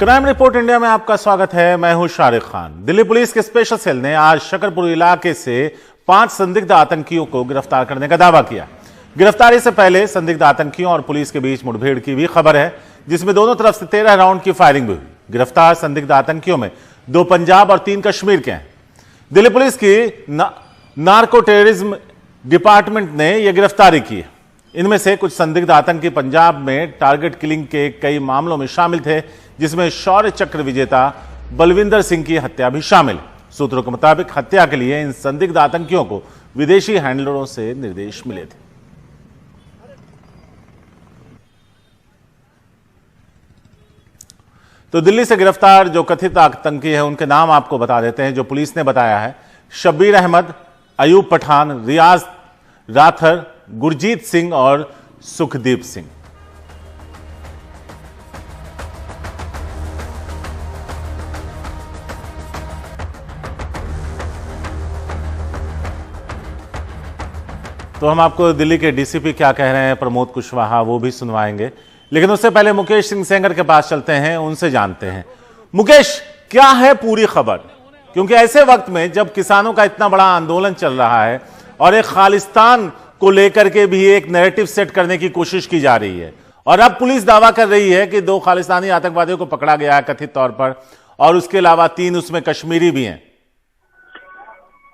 Crime report India में आपका स्वागत है। मैं हूं शारिक खान। दिल्ली पुलिस के स्पेशल सेल ने आज शकरपुर इलाके से 5 संदिग्ध आतंकियों को गिरफ्तार करने का दावा किया। गिरफ्तारी से पहले संदिग्ध आतंकियों और पुलिस के बीच मुठभेड़ की भी खबर है, जिसमें दोनों तरफ से 13 राउंड की फायरिंग भी हुई। गिरफ्तार संदिग्ध आतंकियों में 2 पंजाब और 3 कश्मीर के हैं। दिल्ली पुलिस की नार्को टेररिज्म डिपार्टमेंट ने यह गिरफ्तारी की है। इनमें से कुछ संदिग्ध आतंकी पंजाब में टारगेट किलिंग के कई मामलों में शामिल थे, जिसमें शौर्य चक्र विजेता बलविंदर सिंह की हत्या भी शामिल है। सूत्रों के मुताबिक हत्या के लिए इन संदिग्ध आतंकियों को विदेशी हैंडलरों से निर्देश मिले थे। तो दिल्ली से गिरफ्तार जो कथित आतंकी है, उनके नाम आपको बता देते हैं जो पुलिस ने बताया है। शब्बीर अहमद, अयूब पठान, रियाज राथर, गुरजीत सिंह और सुखदीप सिंह। तो हम आपको दिल्ली के डीसीपी क्या कह रहे हैं, प्रमोद कुशवाहा, वो भी सुनवाएंगे। लेकिन उससे पहले मुकेश सिंह सेंगर के पास चलते हैं, उनसे जानते हैं। मुकेश, क्या है पूरी खबर? क्योंकि ऐसे वक्त में जब किसानों का इतना बड़ा आंदोलन चल रहा है और एक खालिस्तान को लेकर के भी एक नैरेटिव सेट करने की कोशिश की जा रही है, और अब पुलिस दावा कर रही है कि 2 खालिस्तानी आतंकवादियों को पकड़ा गया है कथित तौर पर, और उसके अलावा 3 उसमें कश्मीरी भी हैं।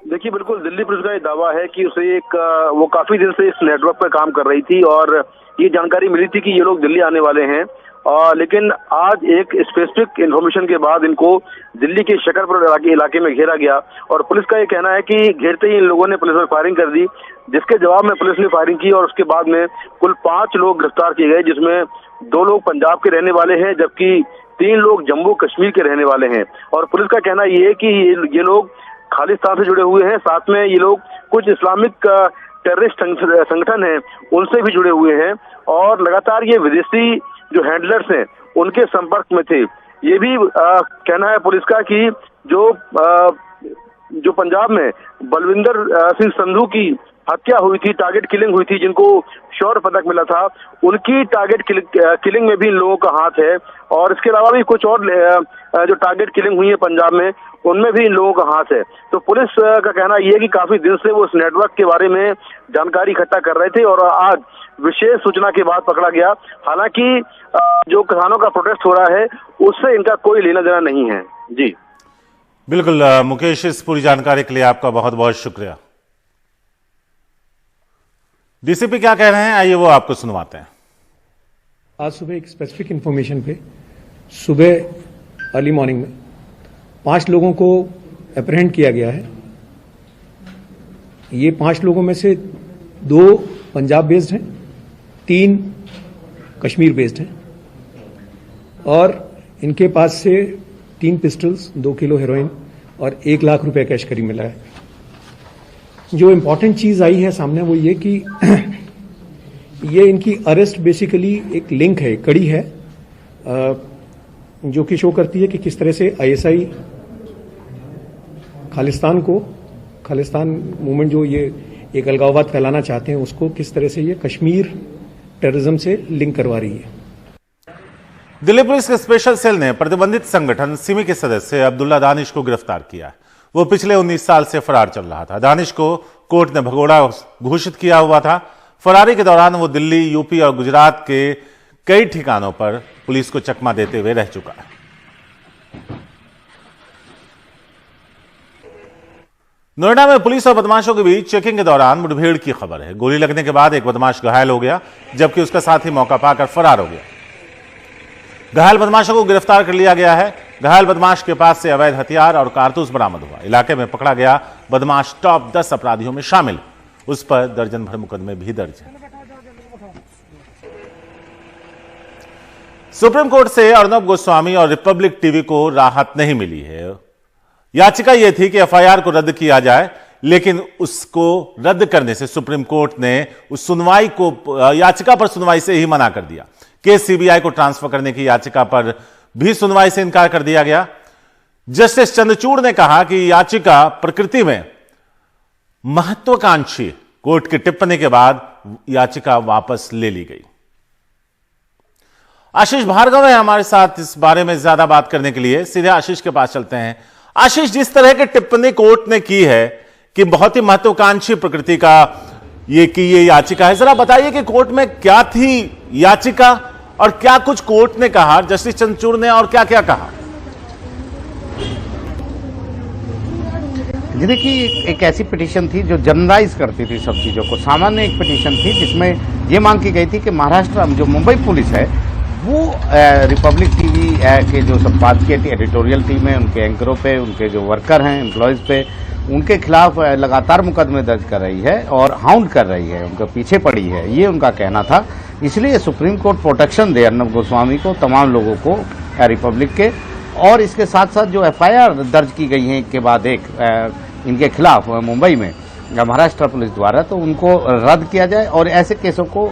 देखिए, बिल्कुल दिल्ली पुलिस का ये दावा है कि उसे वो काफी दिन से इस नेटवर्क पर काम कर रही थी और ये जानकारी मिली थी कि ये लोग दिल्ली आने वाले हैं। लेकिन आज एक स्पेसिफिक इन्फॉर्मेशन के बाद इनको दिल्ली के शकरपुर इलाके में घेरा गया और पुलिस का ये कहना है कि घेरते ही इन लोगों ने पुलिस पर फायरिंग कर दी, जिसके जवाब में पुलिस ने फायरिंग की और उसके बाद में कुल 5 लोग गिरफ्तार किए गए, जिसमें 2 लोग पंजाब के रहने वाले हैं जबकि 3 लोग जम्मू कश्मीर के रहने वाले हैं। और पुलिस का कहना ये है कि ये लोग खालिस्तान से जुड़े हुए हैं, साथ में ये लोग कुछ इस्लामिक टेररिस्ट संगठन हैं उनसे भी जुड़े हुए हैं और लगातार ये विदेशी जो हैंडलर्स हैं उनके संपर्क में थे। ये भी कहना है पुलिस का कि जो पंजाब में बलविंदर सिंह संधू की हत्या हुई थी, टारगेट किलिंग हुई थी, जिनको शौर्य पदक मिला था, उनकी टारगेट किलिंग में भी इन लोगों का हाथ है। और इसके अलावा भी कुछ और जो टारगेट किलिंग हुई है पंजाब में, उनमें भी इन लोगों का हाथ है। तो पुलिस का कहना यह है कि काफी दिन से वो इस नेटवर्क के बारे में जानकारी इकट्ठा कर रहे थे और आज विशेष सूचना के बाद पकड़ा गया। हालांकि जो किसानों का प्रोटेस्ट हो रहा है उससे इनका कोई लेना देना नहीं है। जी बिल्कुल मुकेश, इस पूरी जानकारी के लिए आपका बहुत बहुत शुक्रिया। डीसीपी क्या कह रहे हैं, आइए वो आपको सुनवाते हैं। आज सुबह एक स्पेसिफिक इंफॉर्मेशन पे सुबह अर्ली मॉर्निंग में 5 लोगों को अप्रहेंड किया गया है। ये 5 लोगों में से 2 पंजाब बेस्ड हैं, 3 कश्मीर बेस्ड हैं और इनके पास से 3 पिस्टल्स, 2 किलो हेरोइन और 1 लाख रुपए कैश करीब मिला है। जो इम्पोर्टेंट चीज आई है सामने वो ये कि ये इनकी अरेस्ट बेसिकली एक लिंक है, कड़ी है, जो कि शो करती है कि किस तरह से आईएसआई खालिस्तान मूवमेंट जो ये एक अलगाववाद फैलाना चाहते हैं उसको किस तरह से ये कश्मीर टेररिज्म से लिंक करवा रही है। दिल्ली पुलिस के स्पेशल सेल ने प्रतिबंधित संगठन सिमी के सदस्य अब्दुल्ला दानिश को गिरफ्तार किया। वो पिछले 19 साल से फरार चल रहा था। दानिश को कोर्ट ने भगोड़ा घोषित किया हुआ था। फरारी के दौरान वो दिल्ली, यूपी और गुजरात के कई ठिकानों पर पुलिस को चकमा देते हुए रह चुका है। नोएडा में पुलिस और बदमाशों के बीच चेकिंग के दौरान मुठभेड़ की खबर है। गोली लगने के बाद एक बदमाश घायल हो गया, जबकि उसका साथी मौका पाकर फरार हो गया। घायल बदमाशों को गिरफ्तार कर लिया गया है। घायल बदमाश के पास से अवैध हथियार और कारतूस बरामद हुआ। इलाके में पकड़ा गया बदमाश टॉप 10 अपराधियों में शामिल, उस पर दर्जन भर मुकदमे भी दर्ज हैं। सुप्रीम कोर्ट से अर्नब गोस्वामी और रिपब्लिक टीवी को राहत नहीं मिली है। याचिका यह थी कि एफआईआर को रद्द किया जाए, लेकिन उसको रद्द करने से सुप्रीम कोर्ट ने उस सुनवाई को, याचिका पर सुनवाई से ही मना कर दिया। केस सीबीआई को ट्रांसफर करने की याचिका पर भी सुनवाई से इनकार कर दिया गया। जस्टिस चंद्रचूड़ ने कहा कि याचिका प्रकृति में महत्वाकांक्षी, कोर्ट की टिप्पणी के बाद याचिका वापस ले ली गई। आशीष भार्गव है हमारे साथ इस बारे में ज्यादा बात करने के लिए। सीधे आशीष के पास चलते हैं। आशीष, जिस तरह की टिप्पणी कोर्ट ने की है कि बहुत ही महत्वाकांक्षी प्रकृति का ये याचिका है, जरा बताइए कि कोर्ट में क्या थी याचिका और क्या कुछ कोर्ट ने कहा, जस्टिस चंद्रचूड़ ने, और क्या क्या कहा? देखिए, एक ऐसी पिटीशन थी जो जनरलाइज करती थी सब चीज़ों को। सामान्य एक पिटीशन थी जिसमें ये मांग की गई थी कि महाराष्ट्र जो मुंबई पुलिस है वो रिपब्लिक टीवी के जो संपादकीय एडिटोरियल टीम है, उनके एंकरों पे, उनके जो वर्कर हैं, एम्प्लॉयज़ पे, उनके खिलाफ लगातार मुकदमे दर्ज कर रही है और हाउंड कर रही है, उनके पीछे पड़ी है, ये उनका कहना था। इसलिए सुप्रीम कोर्ट प्रोटेक्शन दे अर्नब गोस्वामी को, तमाम लोगों को रिपब्लिक के, और इसके साथ साथ जो एफआईआर दर्ज की गई है एक के बाद एक इनके खिलाफ मुंबई में महाराष्ट्र पुलिस द्वारा, तो उनको रद्द किया जाए और ऐसे केसों को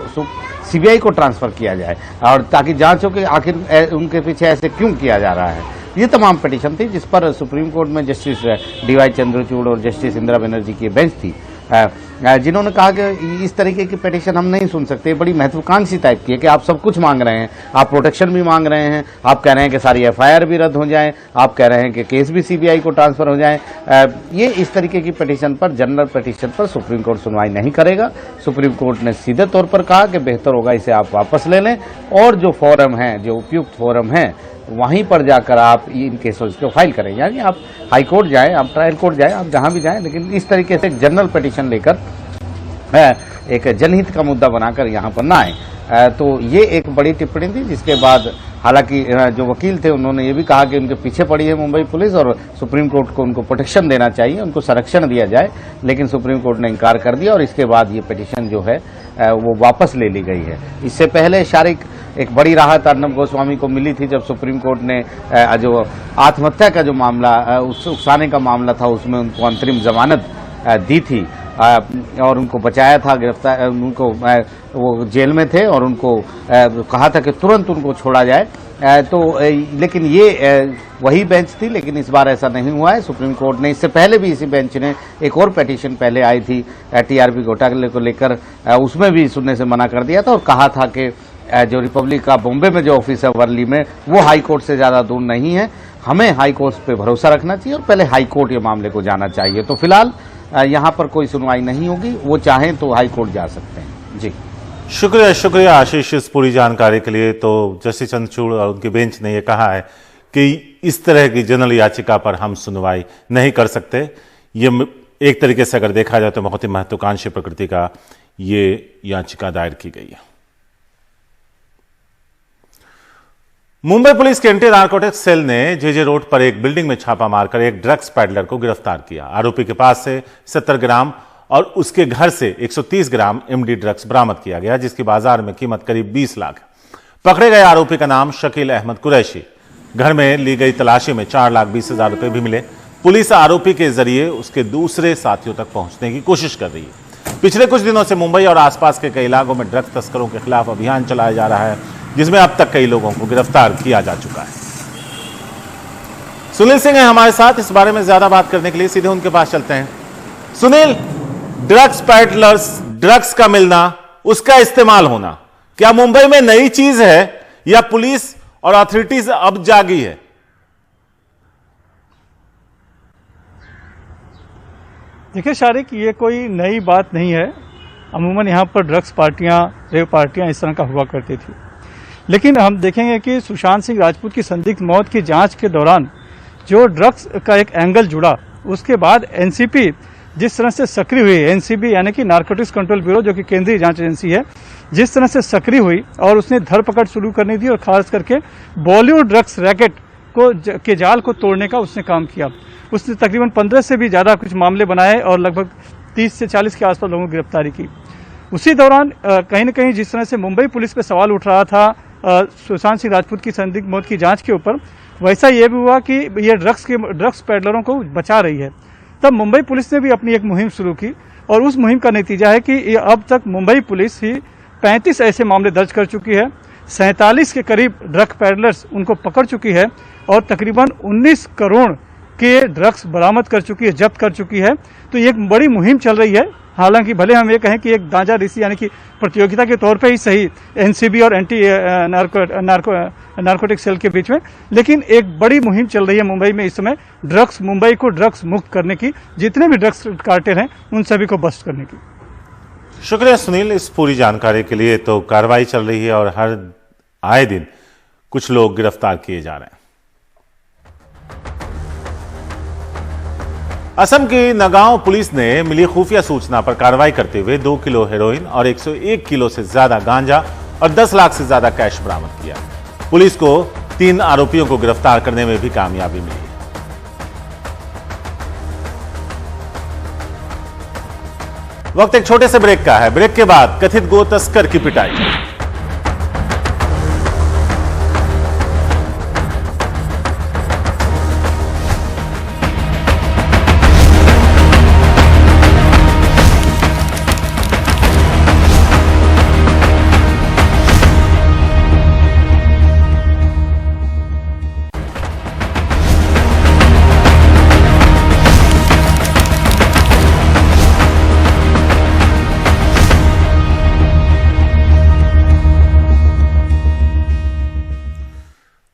सीबीआई को ट्रांसफर किया जाए, और ताकि जांच हो कि आखिर उनके पीछे ऐसे क्यों किया जा रहा है। ये तमाम पिटीशन थी जिस पर सुप्रीम कोर्ट में जस्टिस डीवाई चंद्रचूड़ और जस्टिस इंदिरा बनर्जी की बेंच थी, जिन्होंने कहा कि इस तरीके की पिटीशन हम नहीं सुन सकते, बड़ी महत्वाकांक्षी टाइप की है कि आप सब कुछ मांग रहे हैं, आप प्रोटेक्शन भी मांग रहे हैं, आप कह रहे हैं कि सारी एफआईआर भी रद्द हो जाए, आप कह रहे हैं कि केस भी सीबीआई को ट्रांसफर हो जाए। ये इस तरीके की पिटीशन पर, जनरल पिटीशन पर सुप्रीम कोर्ट सुनवाई नहीं करेगा। सुप्रीम कोर्ट ने सीधे तौर पर कहा कि बेहतर होगा इसे आप वापस ले लें और जो फोरम है, जो उपयुक्त फोरम है, वहीं पर जाकर आप इन केसों को फाइल करें। यानी आप हाई कोर्ट जाएं, आप ट्रायल कोर्ट जाएं, आप जहां भी जाएं, लेकिन इस तरीके से एक जनरल पिटीशन लेकर एक जनहित का मुद्दा बनाकर यहां पर ना आए। तो ये एक बड़ी टिप्पणी थी, जिसके बाद हालांकि जो वकील थे उन्होंने ये भी कहा कि उनके पीछे पड़ी है मुंबई पुलिस और सुप्रीम कोर्ट को उनको प्रोटेक्शन देना चाहिए, उनको संरक्षण दिया जाए, लेकिन सुप्रीम कोर्ट ने इनकार कर दिया और इसके बाद ये पिटीशन जो है वो वापस ले ली गई है। इससे पहले शारिक एक बड़ी राहत अर्नब गोस्वामी को मिली थी जब सुप्रीम कोर्ट ने जो आत्महत्या का जो मामला, उकसाने का मामला था, उसमें उनको अंतरिम जमानत दी थी और उनको बचाया था, गिरफ्तार, उनको वो जेल में थे और उनको कहा था कि तुरंत उनको छोड़ा जाए। तो लेकिन ये वही बेंच थी, लेकिन इस बार ऐसा नहीं हुआ है। सुप्रीम कोर्ट ने, इससे पहले भी इसी बेंच ने एक और पिटीशन पहले आई थी टीआरपी घोटाले को लेकर, उसमें भी सुनने से मना कर दिया था और कहा था कि जो रिपब्लिक का बॉम्बे में जो ऑफिस है वर्ली में, वो हाई कोर्ट से ज़्यादा दूर नहीं है, हमें हाई कोर्ट पे भरोसा रखना चाहिए और पहले हाई कोर्ट ये मामले को जाना चाहिए। तो फिलहाल यहाँ पर कोई सुनवाई नहीं होगी, वो चाहें तो हाई कोर्ट जा सकते हैं। जी, शुक्रिया आशीष इस पूरी जानकारी के लिए। तो जस्टिस चंद्रचूड़ और उनकी बेंच ने यह कहा है कि इस तरह की जनरल याचिका पर हम सुनवाई नहीं कर सकते। ये एक तरीके से अगर देखा जाए तो बहुत ही महत्वाकांक्षी प्रकृति का ये याचिका दायर की गई है। मुंबई पुलिस के एंटी नारकोटिक्स सेल ने जेजे रोड पर एक बिल्डिंग में छापा मारकर एक ड्रग्स पैडलर को गिरफ्तार किया। आरोपी के पास से 70 ग्राम और उसके घर से 130 ग्राम एमडी ड्रग्स बरामद किया गया, जिसकी बाजार में कीमत करीब 20 लाख है। पकड़े गए आरोपी का नाम शकील अहमद कुरैशी। घर में ली गई तलाशी में 4,20,000 रुपए भी मिले। पुलिस आरोपी के जरिए उसके दूसरे साथियों तक पहुंचने की कोशिश कर रही है। पिछले कुछ दिनों से मुंबई और आसपास के कई इलाकों में ड्रग्स तस्करों के खिलाफ अभियान चलाया जा रहा है, जिसमें अब तक कई लोगों को गिरफ्तार किया जा चुका है। सुनील सिंह है हमारे साथ इस बारे में ज्यादा बात करने के लिए, सीधे उनके पास चलते हैं। सुनील, ड्रग्स पैडलर्स, ड्रग्स का मिलना, उसका इस्तेमाल होना, क्या मुंबई में नई चीज है या पुलिस और अथॉरिटीज अब जागी है? देखिए शारिक, ये कोई नई बात नहीं है। अमूमन यहाँ पर ड्रग्स पार्टियां, रेव पार्टियां इस तरह का हुआ करती थी, लेकिन हम देखेंगे कि सुशांत सिंह राजपूत की संदिग्ध मौत की जांच के दौरान जो ड्रग्स का एक एंगल जुड़ा, उसके बाद एनसीपी जिस तरह से सक्रिय हुई, एनसीबी यानी कि नारकोटिक्स कंट्रोल ब्यूरो जो कि केंद्रीय जांच एजेंसी है, जिस तरह से सक्रिय हुई और उसने धरपकड़ शुरू करनी थी और खास करके बॉलीवुड ड्रग्स रैकेट के जाल को तोड़ने का उसने काम किया। उसने तकरीबन 15 से भी ज्यादा कुछ मामले बनाए और लगभग 30 से 40 के आसपास लोगों की गिरफ्तारी की। उसी दौरान कहीं न कहीं जिस तरह से मुंबई पुलिस पे सवाल उठ रहा था सुशांत सिंह राजपूत की संदिग्ध मौत की जांच के ऊपर, वैसा ये भी हुआ कि ये ड्रग्स पैडलरों को बचा रही है। तब मुंबई पुलिस ने भी अपनी एक मुहिम शुरू की और उस मुहिम का नतीजा है कि अब तक मुंबई पुलिस ही 35 ऐसे मामले दर्ज कर चुकी है, 47 के करीब ड्रग पैडलर्स उनको पकड़ चुकी है और तकरीबन 19 करोड़ के ड्रग्स बरामद कर चुकी है, जब्त कर चुकी है। तो ये एक बड़ी मुहिम चल रही है। हालांकि भले हम ये कहें कि एक गांजा रेसी यानी कि प्रतियोगिता के तौर पे ही सही एनसीबी और एंटी नार्कोटिक सेल के बीच में, लेकिन एक बड़ी मुहिम चल रही है मुंबई में इस समय मुंबई को ड्रग्स मुक्त करने की, जितने भी ड्रग्स कार्टेल हैं उन सभी को बस्ट करने की। शुक्रिया सुनील इस पूरी जानकारी के लिए। तो कार्रवाई चल रही है और हर आए दिन कुछ लोग गिरफ्तार किए जा रहे हैं। असम की नगांव पुलिस ने मिली खुफिया सूचना पर कार्रवाई करते हुए 2 किलो हेरोइन और 101 किलो से ज्यादा गांजा और 10 लाख से ज्यादा कैश बरामद किया। पुलिस को 3 आरोपियों को गिरफ्तार करने में भी कामयाबी मिली। वक्त एक छोटे से ब्रेक का है। ब्रेक के बाद कथित गो तस्कर की पिटाई।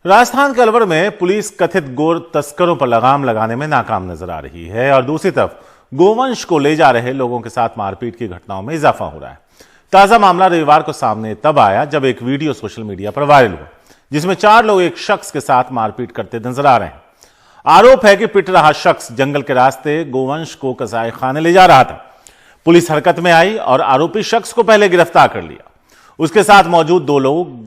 राजस्थान के अलवर में पुलिस कथित गो तस्करों पर लगाम लगाने में नाकाम नजर आ रही है और दूसरी तरफ गोवंश को ले जा रहे लोगों के साथ मारपीट की घटनाओं में इजाफा हो रहा है। ताजा मामला रविवार को सामने तब आया जब एक वीडियो सोशल मीडिया पर वायरल हुआ जिसमें 4 लोग एक शख्स के साथ मारपीट करते नजर आ रहे हैं। आरोप है कि पिट रहा शख्स जंगल के रास्ते गोवंश को कसाई खाने ले जा रहा था। पुलिस हरकत में आई और आरोपी शख्स को पहले गिरफ्तार कर लिया। उसके साथ मौजूद 2 लोग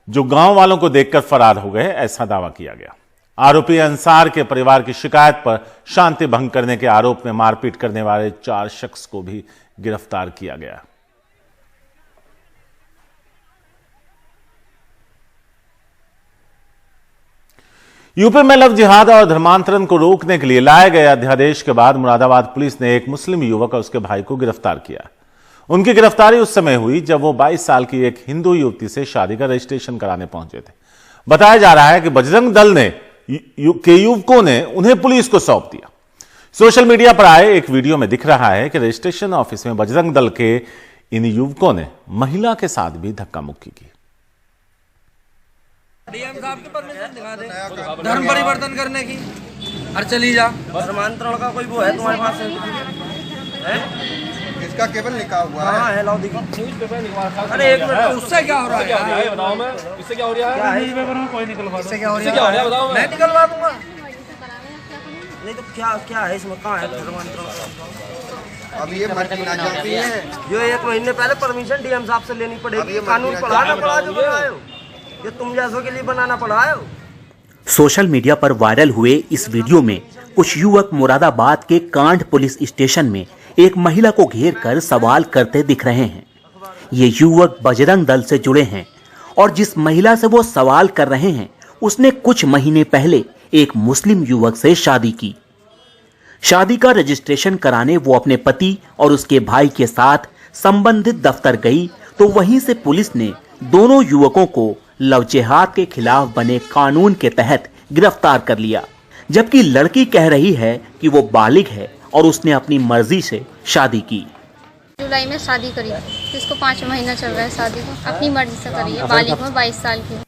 जो गांव वालों को देखकर फरार हो गए, ऐसा दावा किया गया। आरोपी अंसार के परिवार की शिकायत पर शांति भंग करने के आरोप में मारपीट करने वाले 4 शख्स को भी गिरफ्तार किया गया। यूपी में लव जिहाद और धर्मांतरण को रोकने के लिए लाए गए अध्यादेश के बाद मुरादाबाद पुलिस ने एक मुस्लिम युवक और उसके भाई को गिरफ्तार किया। उनकी गिरफ्तारी उस समय हुई जब वो 22 साल की एक हिंदू युवती से शादी का रजिस्ट्रेशन कराने पहुंचे थे। बताया जा रहा है कि बजरंग दल के युवकों ने उन्हें पुलिस को सौंप दिया। सोशल मीडिया पर आए एक वीडियो में दिख रहा है कि रजिस्ट्रेशन ऑफिस में बजरंग दल के इन युवकों ने महिला के साथ भी धक्का मुक्की की। डीएम साहब की परमिशन दिखा दे धर्म परिवर्तन करने की, और चली जा। धर्मांतरण का कोई वो है तुम्हारे पास है? इसका केवल लिखा हुआ है। हाँ है, लाओ दिखा। अरे एक मिनट, उससे क्या हो रहा है? बताओ मैं, इससे क्या हो रहा है? न्यूज़ पेपर में कोई निकलवा, इससे क्या हो रहा है बताओ। मैं निकलवा दूंगा। नहीं तो क्या है इसमें, कहाँ है धर्मांतरण? अब ये मर्जी ना जाती है। जो 1 महीने पहले परमिशन डीएम साहब से लेनी पड़ेगी। कानून पढ़ाना पड़ा जो बनाए हो, ये तुम जैसों के लिए बनाना पड़ा है। सोशल मीडिया पर वायरल हुए इस वीडियो में कुछ युवक मुरादाबाद के कांड पुलिस स्टेशन में एक महिला को घेर कर सवाल करते दिख रहे हैं। ये युवक बजरंग दल से जुड़े हैं और जिस महिला से वो सवाल कर रहे हैं उसने कुछ महीने पहले एक मुस्लिम युवक से शादी की। शादी का रजिस्ट्रेशन कराने वो अपने पति और उसके भाई के साथ संबंधित दफ्तर गई तो वहीं से पुलिस ने दोनों युवकों को लव जिहाद के खिलाफ बने कानून के तहत गिरफ्तार कर लिया, जबकि लड़की कह रही है कि वो बालिग है और उसने अपनी मर्जी से शादी की। जुलाई में शादी करी, इसको 5 महीना चल रहा है शादी को, अपनी मर्जी से करी है, बालिग में 22 साल की।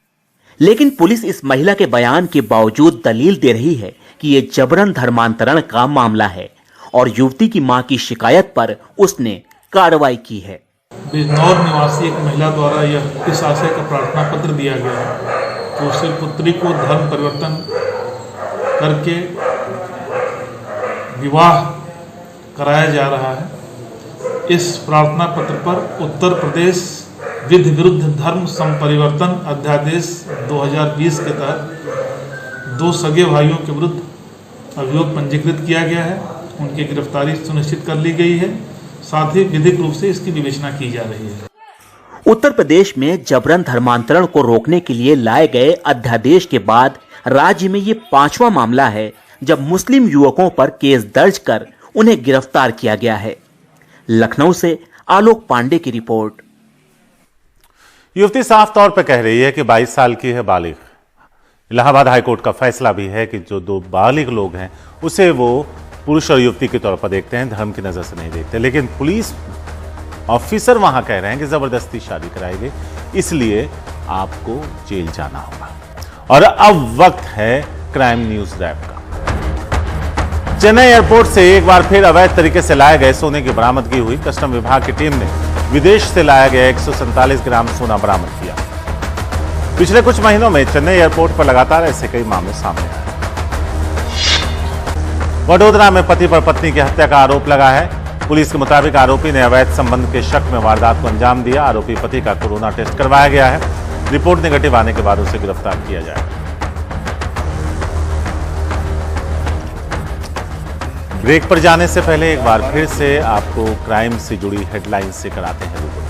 लेकिन पुलिस इस महिला के बयान के बावजूद दलील दे रही है कि ये जबरन धर्मांतरण का मामला है और युवती की मां की शिकायत पर उसने कार्रवाई की है। बिजनौर निवासी एक महिला द्वारा यह इस आशय का प्रार्थना पत्र दिया गया है कि उससे पुत्री को धर्म परिवर्तन करके विवाह कराया जा रहा है। इस प्रार्थना पत्र पर उत्तर प्रदेश विधि विरुद्ध धर्म संपरिवर्तन अध्यादेश 2020 के तहत 2 सगे भाइयों के विरुद्ध अभियोग पंजीकृत किया गया है। उनकी गिरफ्तारी सुनिश्चित कर ली गई है, साथ ही विधिक रूप से इसकी विवेचना की जा रही है। उत्तर प्रदेश में जबरन धर्मांतरण को रोकने के लिए लाए गए अध्यादेश के बाद राज्य में ये 5वां मामला है जब मुस्लिम युवकों पर केस दर्ज कर उन्हें गिरफ्तार किया गया है। लखनऊ से आलोक पांडे की रिपोर्ट। युवती साफ तौर पर कह रही है कि 22 साल की है, बालिग। इलाहाबाद हाईकोर्ट का फैसला भी है कि जो दो बालिग लोग हैं उसे वो पुरुष और युवती के तौर पर देखते हैं, धर्म की नजर से नहीं देखते। लेकिन पुलिस ऑफिसर वहां कह रहे हैं कि जबरदस्ती शादी कराई गई, इसलिए आपको जेल जाना होगा। और अब वक्त है क्राइम न्यूज रैप का। चेन्नई एयरपोर्ट से एक बार फिर अवैध तरीके से लाए गए सोने की बरामदगी हुई। कस्टम विभाग की टीम ने विदेश से लाया गया 147 ग्राम सोना बरामद किया। पिछले कुछ महीनों में चेन्नई एयरपोर्ट पर लगातार ऐसे कई मामले सामने आए। वडोदरा में पति पर पत्नी की हत्या का आरोप लगा है। पुलिस के मुताबिक आरोपी ने अवैध संबंध के शक में वारदात को अंजाम दिया। आरोपी पति का कोरोना टेस्ट करवाया गया है। रिपोर्ट नेगेटिव आने के बाद उसे गिरफ्तार किया जाएगा। ब्रेक पर जाने से पहले एक बार फिर से आपको क्राइम से जुड़ी हेडलाइंस से कराते हैं।